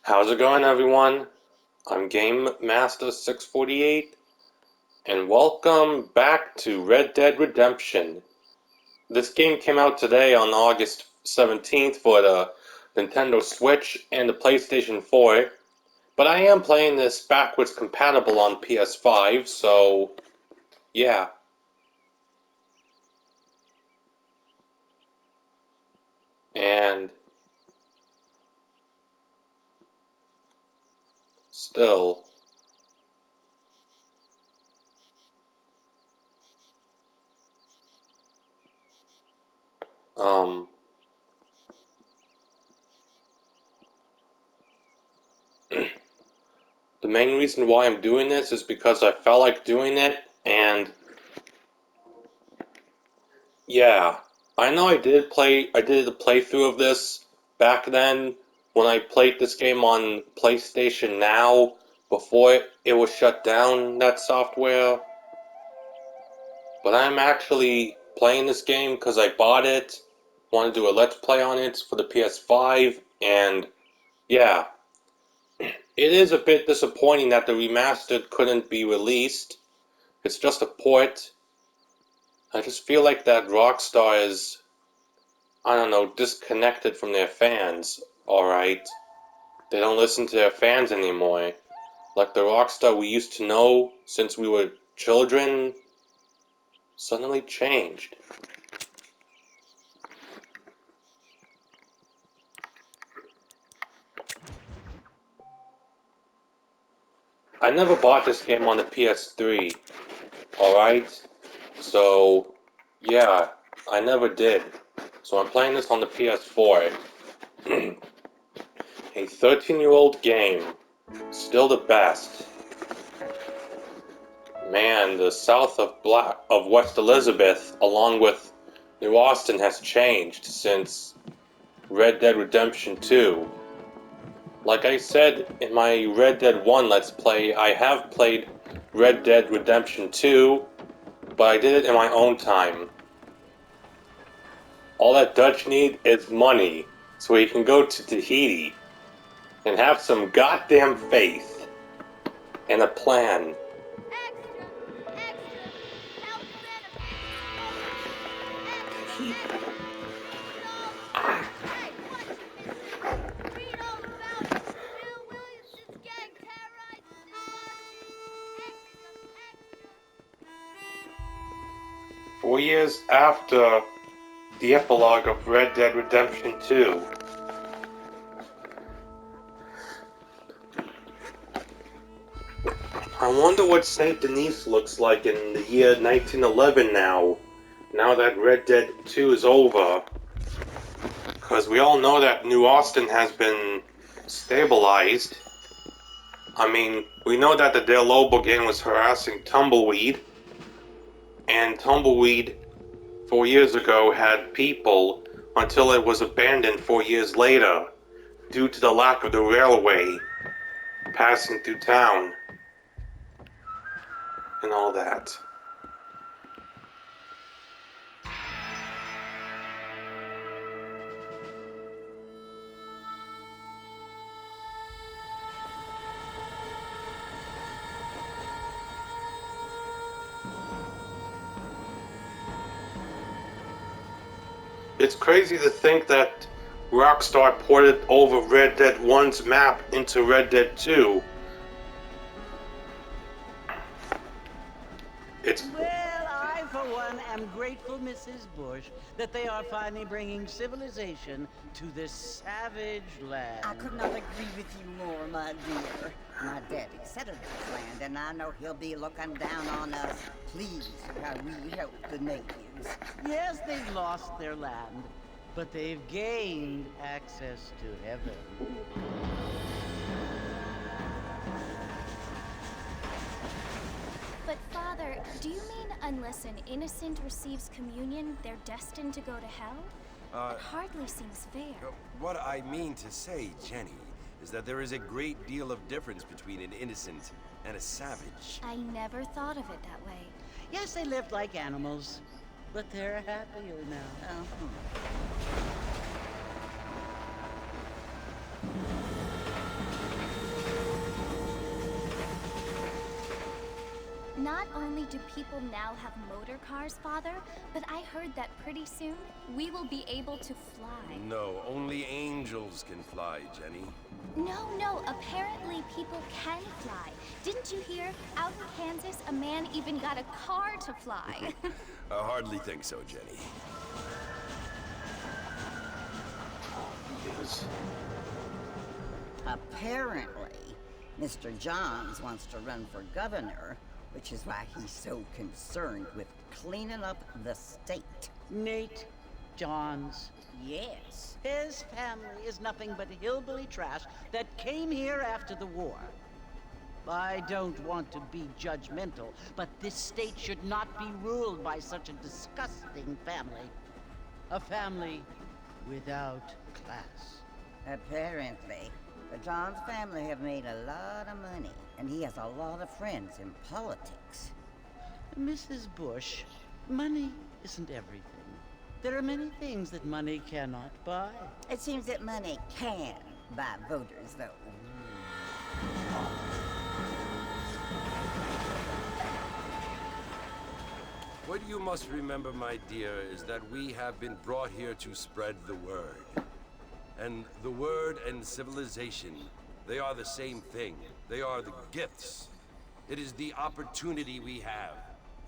How's it going, everyone? I'm Game Master 648, and welcome back to Red Dead Redemption. This game came out today on August 17th for the Nintendo Switch and the PlayStation 4, but I am playing this backwards compatible on PS5, so yeah. And still, um, the main reason why I'm doing this is because I felt like doing it, and yeah, I know I did a playthrough of this back then when I played this game on PlayStation Now before it was shut down, that software. But I'm actually playing this game because I bought it, want to do a Let's Play on it for the PS5, and yeah, it is a bit disappointing that the remastered couldn't be released. It's just a port. I just feel like that Rockstar is, I don't know, disconnected from their fans, alright? They don't listen to their fans anymore. Like the Rockstar we used to know since we were children suddenly changed. I never bought this game on the PS3, alright? So, yeah, I never did. So I'm playing this on the PS4. A 13-year-old game. Still the best. Man, the south of West Elizabeth, along with New Austin, has changed since Red Dead Redemption 2. Like I said in my Red Dead 1 Let's Play, I have played Red Dead Redemption 2, but I did it in my own time. All that Dutch need is money, so he can go to Tahiti and have some goddamn faith and a plan. Years after the epilogue of Red Dead Redemption 2. I wonder what St. Denis looks like in the year 1911 now that Red Dead 2 is over. Because we all know that New Austin has been stabilized. I mean, we know that the Del Lobo gang was harassing Tumbleweed, and Tumbleweed 4 years ago had people until it was abandoned 4 years later due to the lack of the railway passing through town and all that. It's crazy to think that Rockstar ported over Red Dead 1's map into Red Dead 2. Well, I, for one, am grateful, Mrs. Bush, that they are finally bringing civilization to this savage land. I could not agree with you more, my dear. My daddy settled this land, and I know he'll be looking down on us, pleased how we help the natives. Yes, they've lost their land, but they've gained access to heaven. But Father, do you mean unless an innocent receives communion, they're destined to go to hell? It hardly seems fair. What I mean to say, Jenny, is that there is a great deal of difference between an innocent and a savage. I never thought of it that way. Yes, they lived like animals, but they're happier now. Not only do people now have motor cars, Father, but I heard that pretty soon we will be able to fly. No, only angels can fly, Jenny. No, apparently people can fly. Didn't you hear? Out in Kansas, a man even got a car to fly. I hardly think so, Jenny. Yes. Apparently, Mr. Johns wants to run for governor, which is why he's so concerned with cleaning up the state. Nate Johns. Yes. His family is nothing but hillbilly trash that came here after the war. I don't want to be judgmental, but this state should not be ruled by such a disgusting family. A family without class. Apparently, the Johns family have made a lot of money, and he has a lot of friends in politics. Mrs. Bush, money isn't everything. There are many things that money cannot buy. It seems that money can buy voters, though. What you must remember, my dear, is that we have been brought here to spread the word. And the word and civilization, they are the same thing. They are the gifts. It is the opportunity we have,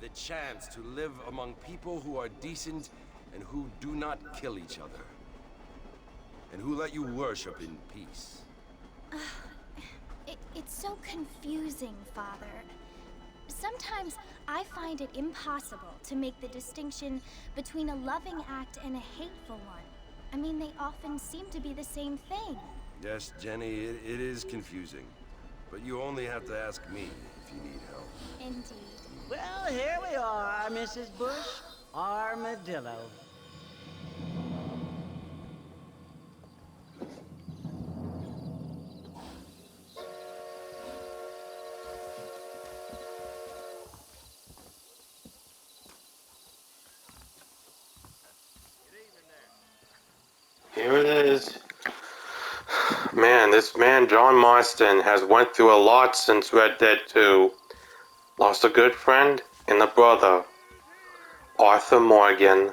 the chance to live among people who are decent and who do not kill each other. And who let you worship in peace. It's so confusing, Father. Sometimes I find it impossible to make the distinction between a loving act and a hateful one. I mean, they often seem to be the same thing. Yes, Jenny, it is confusing. But you only have to ask me if you need help. Indeed. Well, here we are, Mrs. Bush. Armadillo. Here it is. Man, this man, John Marston, has went through a lot since Red Dead 2. Lost a good friend and a brother, Arthur Morgan.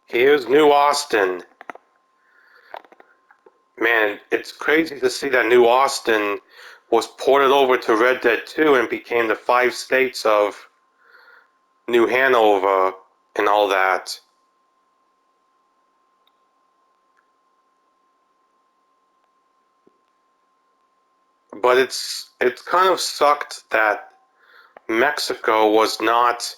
Here's New Austin. Man, it's crazy to see that New Austin was ported over to Red Dead 2 and became the 5 states of New Hanover and all that. But it's kind of sucked that Mexico was not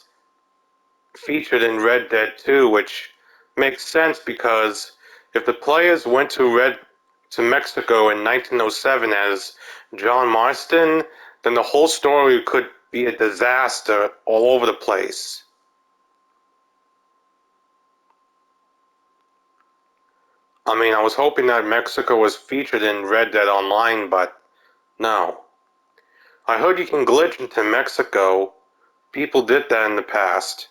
featured in Red Dead 2, which makes sense because if the players went to Mexico in 1907 as John Marston, then the whole story could be a disaster all over the place. I mean, I was hoping that Mexico was featured in Red Dead Online, but no. I heard you can glitch into Mexico. People did that in the past.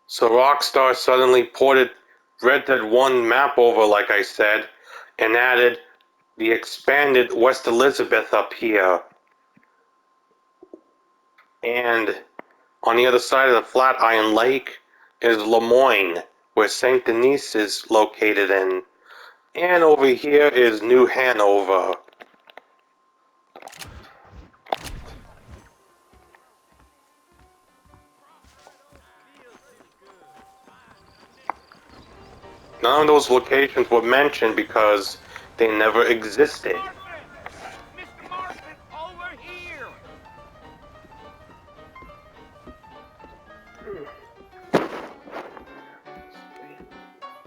So Rockstar suddenly ported Red Dead 1 map over, like I said, and added the expanded West Elizabeth up here. And on the other side of the Flatiron Lake is Lemoyne, where St. Denis is located in. And over here is New Hanover. None of those locations were mentioned because they never existed. Mr. Marston, over here!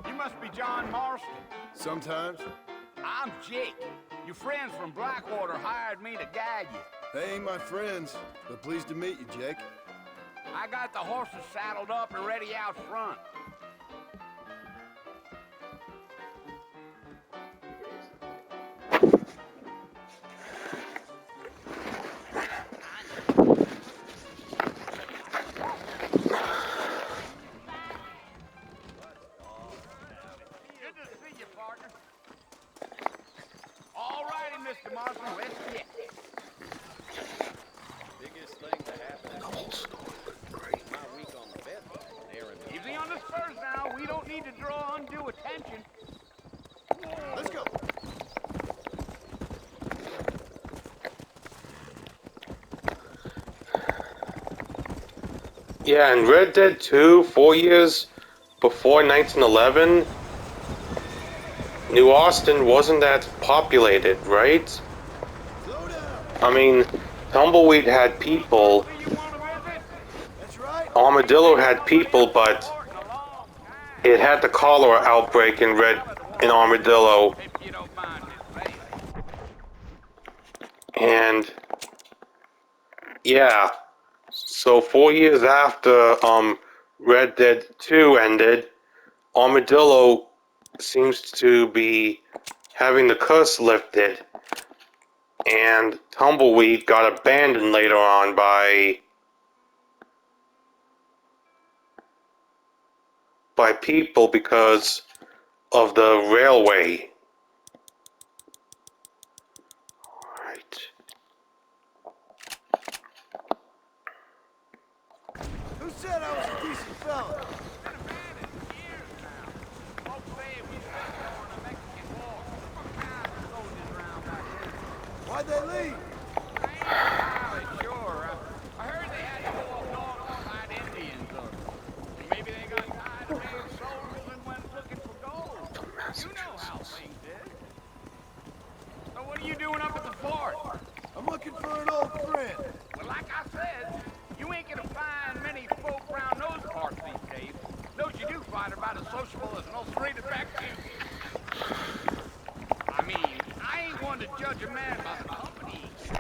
You must be John Marston. Sometimes. I'm Jake. Your friends from Blackwater hired me to guide you. They ain't my friends, but pleased to meet you, Jake. I got the horses saddled up and ready out front. Yeah, and Red Dead 2, 4 years before 1911, New Austin wasn't that populated, right? Slow down. I mean, Tumbleweed had people, Do you want to visit? That's right. Armadillo Ain't had nobody people, else but report in a long time. it had the cholera outbreak in Armadillo, If you don't mind me saying. and yeah, so 4 years after Red Dead 2 ended, Armadillo seems to be having the curse lifted, and Tumbleweed got abandoned later on by people because of the railway. Right. Who said I was a decent fella? Been abandoned for years now. Folks say it was built during the Mexican War. All kinds of soldiers around back then. Why'd they leave? I ain't entirely sure. I heard they had to go up north to fight Indians, or maybe they got tired of being soldiers and went looking for gold. You know how things is. So what are you doing up at the fort? I'm looking for an old friend. Well, like I said, you ain't gonna find many folk around those parts these days. Those you do find are about as sociable as an Australian vacuum. I mean, I ain't one to judge a man by the company he keeps.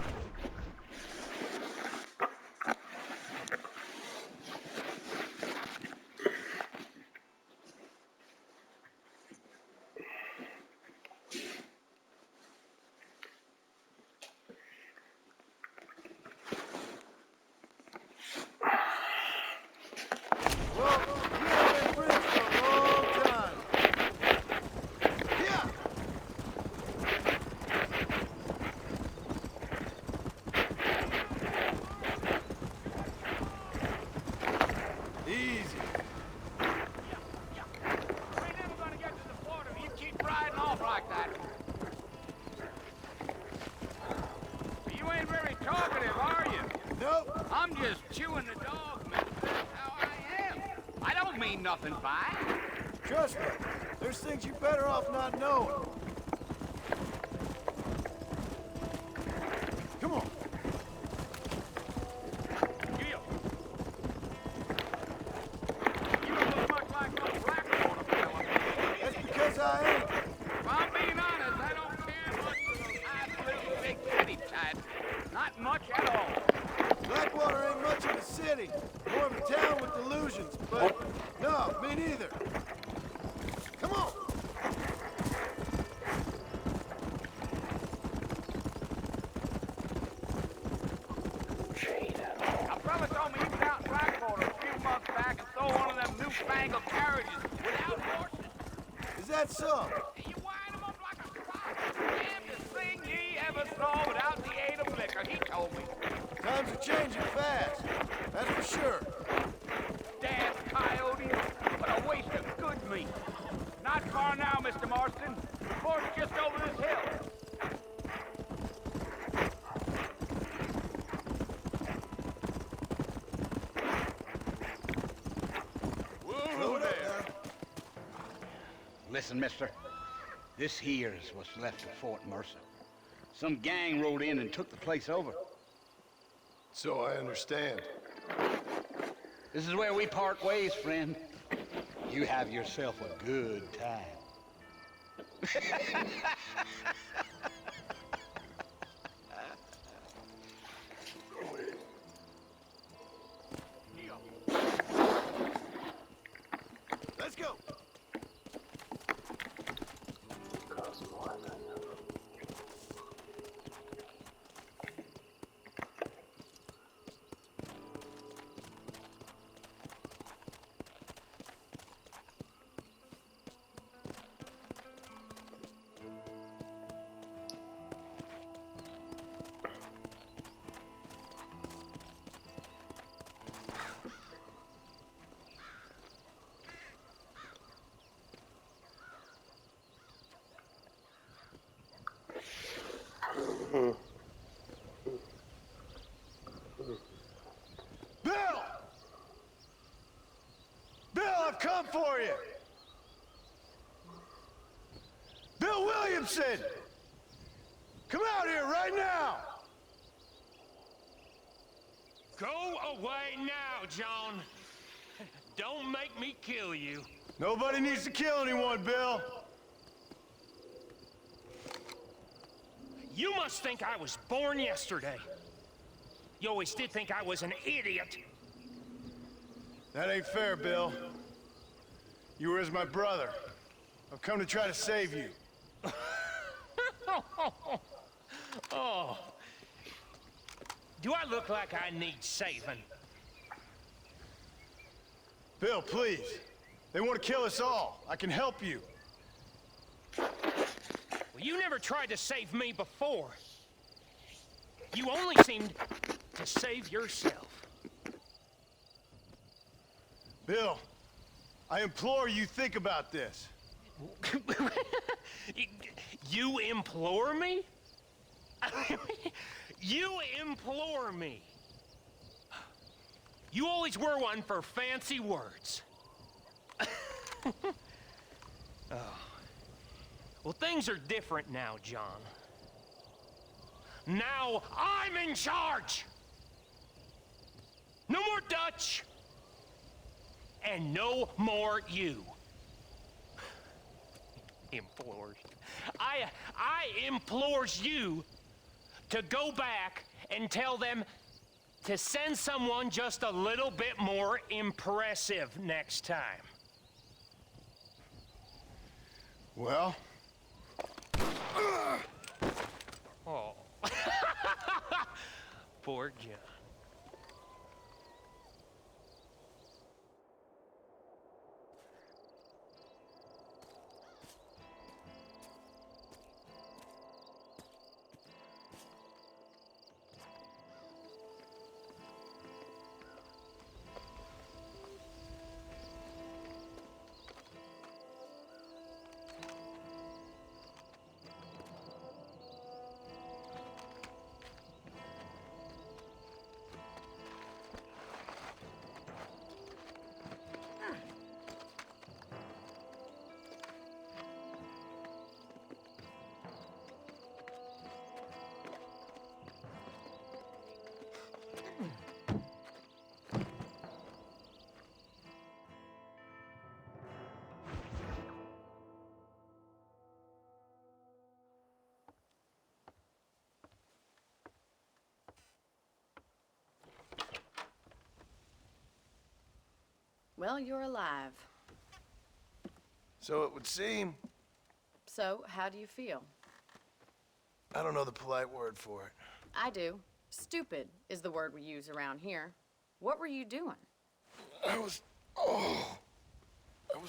Well, we ain't been friends for a long time. Yeah. Easy. You ain't never gonna get to the fort if you keep riding off like that. You ain't very talkative, are you? Nope. I'm just chewing the dog, mister. That's how I am. I don't mean nothing by it. Trust me. There's things you're better off not knowing. Come on. You don't look much like no Blackwater fella. That's because I ain't. If I'm being honest, I don't care much for those highfalutin big city types. Not much at all. Blackwater ain't much of a city. More of a town with delusions, but no, me neither. Come on. A fella told me he was out in Blackwater a few months back and stole one of them newfangled carriages without horses. Is that so? And you wind him up like a sock. Damnedest thing ye ever saw without the aid of liquor, he told me. Times are changing fast. That's for sure. Damn coyote. What a waste of good meat. Not far now, Mr. Marston. The fort's just over this hill. Slow it up now. Listen, mister. This here is what's left of Fort Mercer. Some gang rode in and took the place over. So I understand. This is where we part ways, friend. You have yourself a good time. Let's go. for you. Bill Williamson! Come out here right now! Go away now, John. Don't make me kill you. Nobody needs to kill anyone, Bill. You must think I was born yesterday. You always did think I was an idiot. That ain't fair, Bill. You were as my brother. I've come to try to save you. Oh. Do I look like I need saving? Bill, please. They want to kill us all. I can help you. Well, you never tried to save me before. You only seemed to save yourself. Bill, I implore you think about this. You implore me? You implore me. You always were one for fancy words. Oh. Well, things are different now, John. Now I'm in charge! No more Dutch! And no more you. Implores. I implores you to go back and tell them to send someone just a little bit more impressive next time. Well? Oh. Poor John. Well, you're alive. So it would seem. So, how do you feel? I don't know the polite word for it. I do. Stupid is the word we use around here. What were you doing? I was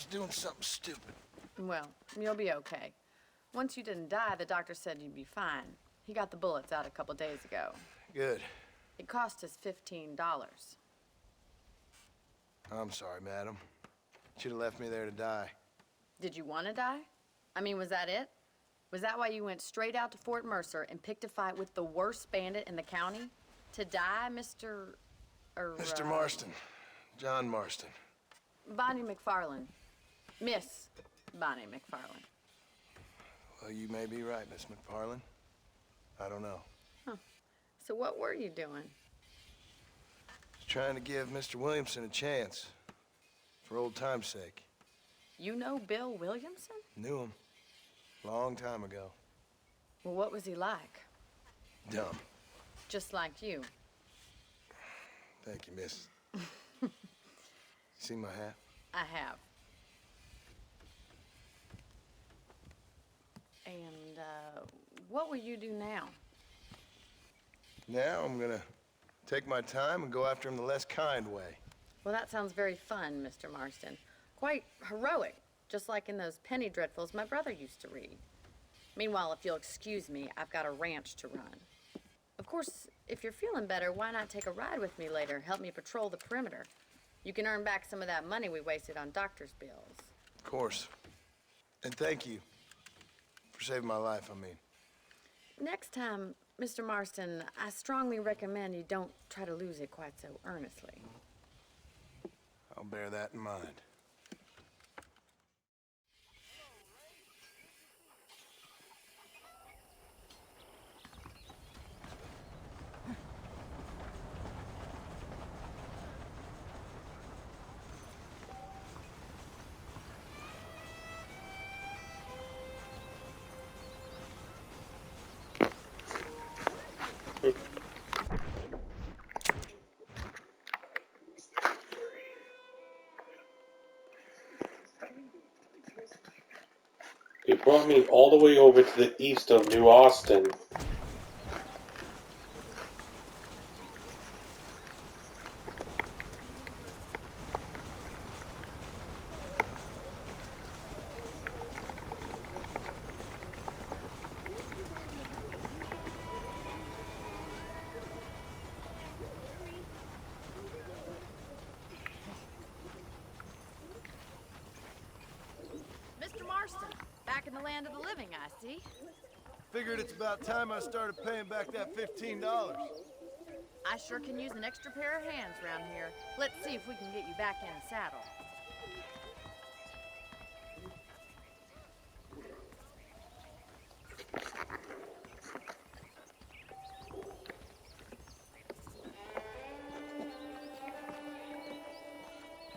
doing something stupid. Well, you'll be okay. Once you didn't die, the doctor said you'd be fine. He got the bullets out a couple days ago. Good. It cost us $15. I'm sorry, madam. Should have left me there to die. Did you want to die? I mean, was that it? Was that why you went straight out to Fort Mercer and picked a fight with the worst bandit in the county? To die, Mr. Mr. Marston. John Marston. Bonnie McFarland. Miss Bonnie McFarland. Well, you may be right, Miss McFarland. I don't know. Huh. So what were you doing? Just trying to give Mr. Williamson a chance. For old time's sake. You know Bill Williamson? Knew him. Long time ago. Well, what was he like? Dumb. Just like you. Thank you, miss. See my hat? I have. And, what will you do now? Now I'm gonna take my time and go after him the less kind way. Well, that sounds very fun, Mr. Marston. Quite heroic, just like in those penny dreadfuls my brother used to read. Meanwhile, if you'll excuse me, I've got a ranch to run. Of course, if you're feeling better, why not take a ride with me later? Help me patrol the perimeter. You can earn back some of that money we wasted on doctor's bills. Of course. And thank you for saving my life, I mean. Next time, Mr. Marston, I strongly recommend you don't try to lose it quite so earnestly. I'll bear that in mind. brought me all the way over to the east of New Austin. Mr. Marston, back in the land of the living, I see. Figured it's about time I started paying back that $15. I sure can use an extra pair of hands around here. Let's see if we can get you back in the saddle.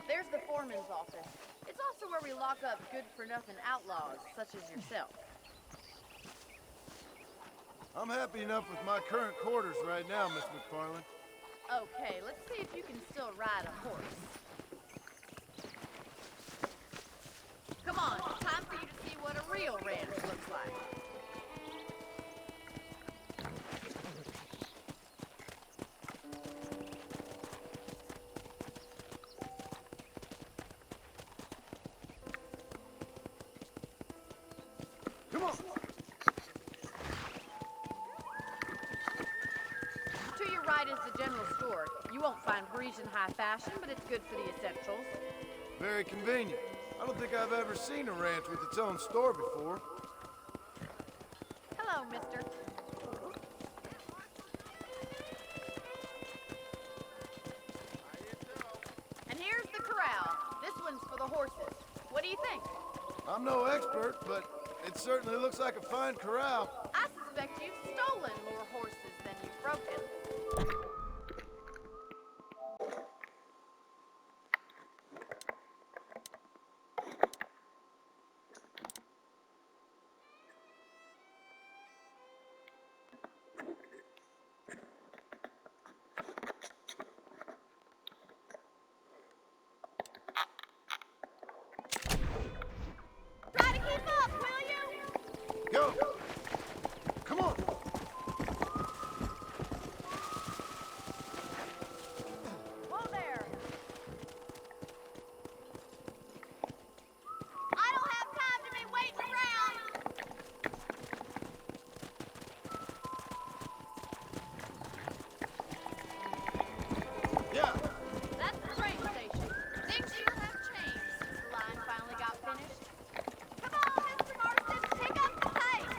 There's the foreman's office. It's also where we lock up good-for-nothing outlaws, such as yourself. I'm happy enough with my current quarters right now, Miss McFarland. Okay, let's see if you can still ride a horse. Come on, it's time for you to see what a real ranch looks like. Come on! To your right is the general store. You won't find Parisian high fashion, but it's good for the essentials. Very convenient. I don't think I've ever seen a ranch with its own store before. Hello, mister. And here's the corral. This one's for the horses. What do you think? I'm no expert, but it certainly looks like a fine corral. I suspect you've stolen more horses than you've broken. Try to keep up, will you? Go! Come on! Whoa there. I don't have time to be waiting around. Yeah! That's the train station. Things sure have changed since the line finally got finished. Come on, Mr. Marston, pick up the pace.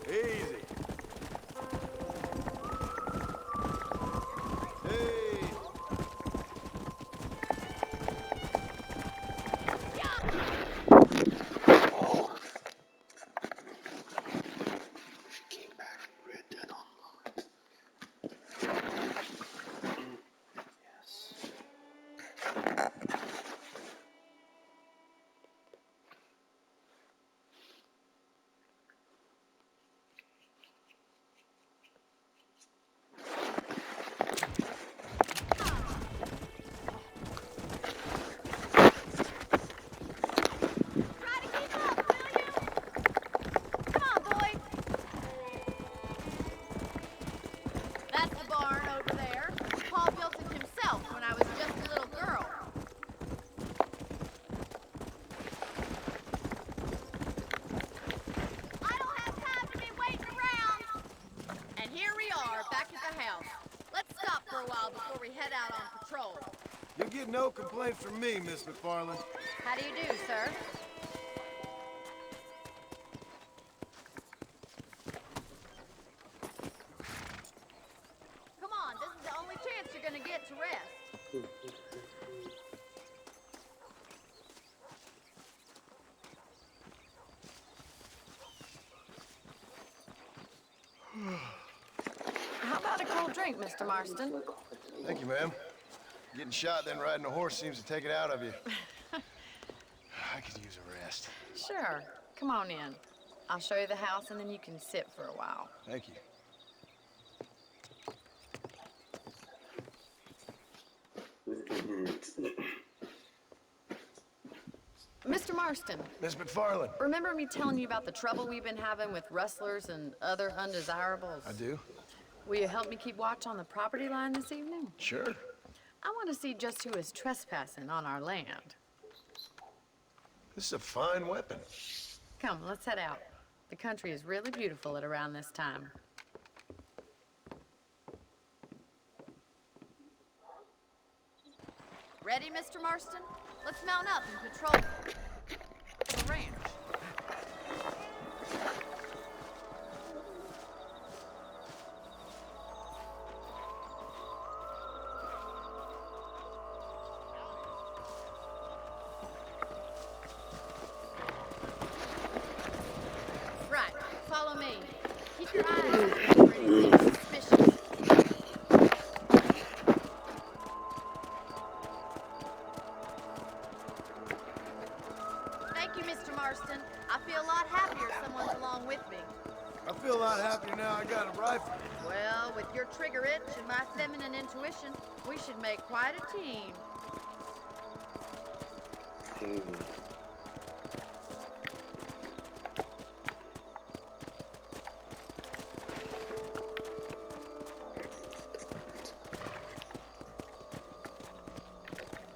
Easy. Hey! She came back and Red Dead Online. Yes. Try to keep up, will you? Come on, boy. That's the barn over there. Paul built it himself when I was just a little girl. I don't have time to be waiting around. And here we are, back at the house. Let's stop for a while before we head out on patrol. You'll get no complaints from me, Miss McFarland. How do you do, sir? Come on, this is the only chance you're gonna get to rest. How about a cold drink, Mr. Marston? Thank you, ma'am. Getting shot, then riding a horse seems to take it out of you. I could use a rest. Sure. Come on in. I'll show you the house and then you can sit for a while. Thank you. Mr. Mr. Marston, Miss McFarland. remember me telling you about the trouble we've been having with rustlers and other undesirables? I do. Will you help me keep watch on the property line this evening? Sure. I want to see just who is trespassing on our land. This is a fine weapon. Come, let's head out. The country is really beautiful at around this time. Ready, Mr. Marston? Let's mount up and patrol the ranch. Right, follow me. Keep your eyes open for anything suspicious. Thank you, Mr. Marston. I feel a lot happier someone's along with me. I feel a lot happier now I got a rifle. Well, with your trigger itch and my feminine intuition, we should make quite a team.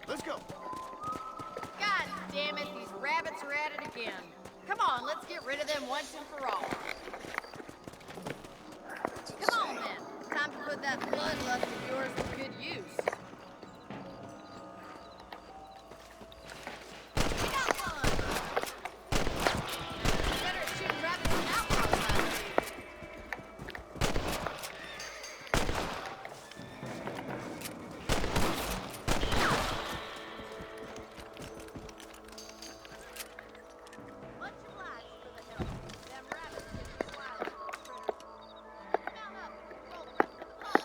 Let's go. God damn it, these rabbits are at it again. Come on, let's get rid of them once and for all. Come on, then. Time to put that bloodlust of yours to good use. We got one! Better at shooting rabbits than outlaws, I believe. Much obliged for the help. Them rabbits can be wild little critters. Mount up and control the rest of the party.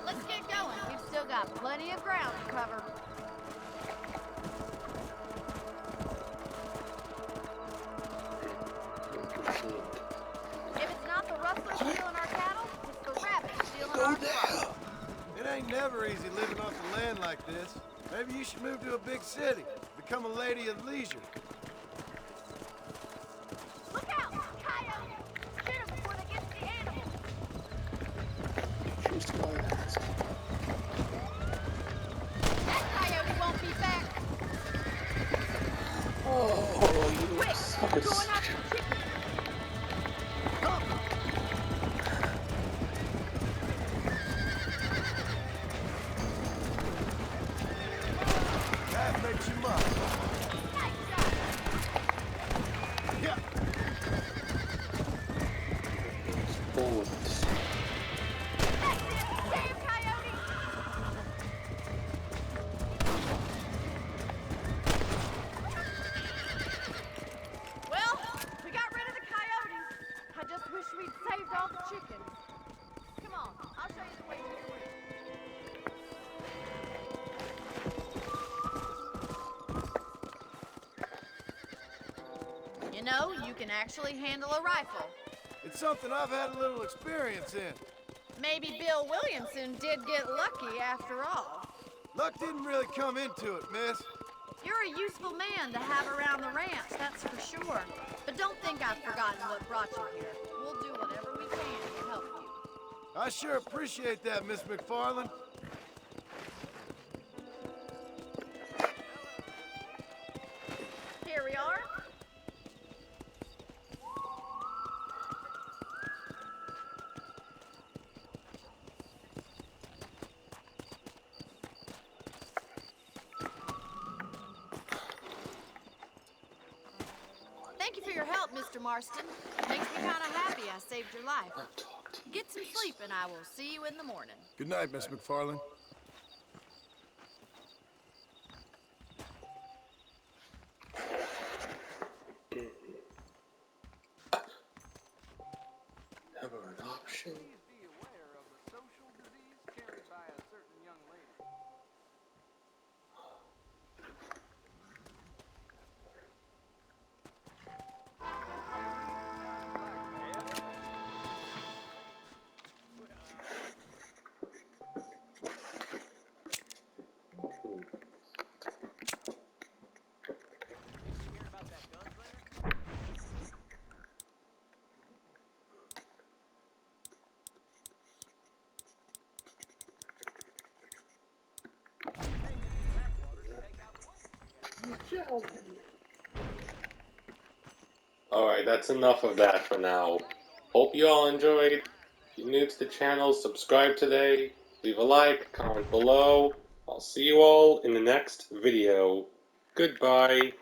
Let's get going. We've still got plenty of ground to cover. If it's not the rustlers stealing our cattle, it's the rabbits stealing our crop. It ain't never easy living off the land like this. Maybe you should move to a big city. Become a lady of leisure. Look out! Coyote! Shoot 'em before they get to the animals. That coyote won't be back. Oh, you Quick! suckers. Going after the chicken. That makes you much. Nice shot. Yeah. Bullets. That's it! Damn coyote! Well, we got rid of the coyotes. I just wish we'd saved all the chickens. Come on, I'll show you the way to the woods. You know, you can actually handle a rifle. It's something I've had a little experience in. Maybe Bill Williamson did get lucky after all. Luck didn't really come into it, miss. You're a useful man to have around the ranch, that's for sure. But don't think I've forgotten what brought you here. We'll do whatever we can to help you. I sure appreciate that, Miss McFarland. Here we are. Thank you for your help, Mr. Marston. Makes me kind of happy I saved your life. Get some sleep and I will see you in the morning. Good night, Miss McFarland. Never an option. Please be aware of the social disease carried by a certain young lady. Alright, that's enough of that for now. Hope you all enjoyed. If you're new to the channel, subscribe today, leave a like, comment below. I'll see you all in the next video. Goodbye.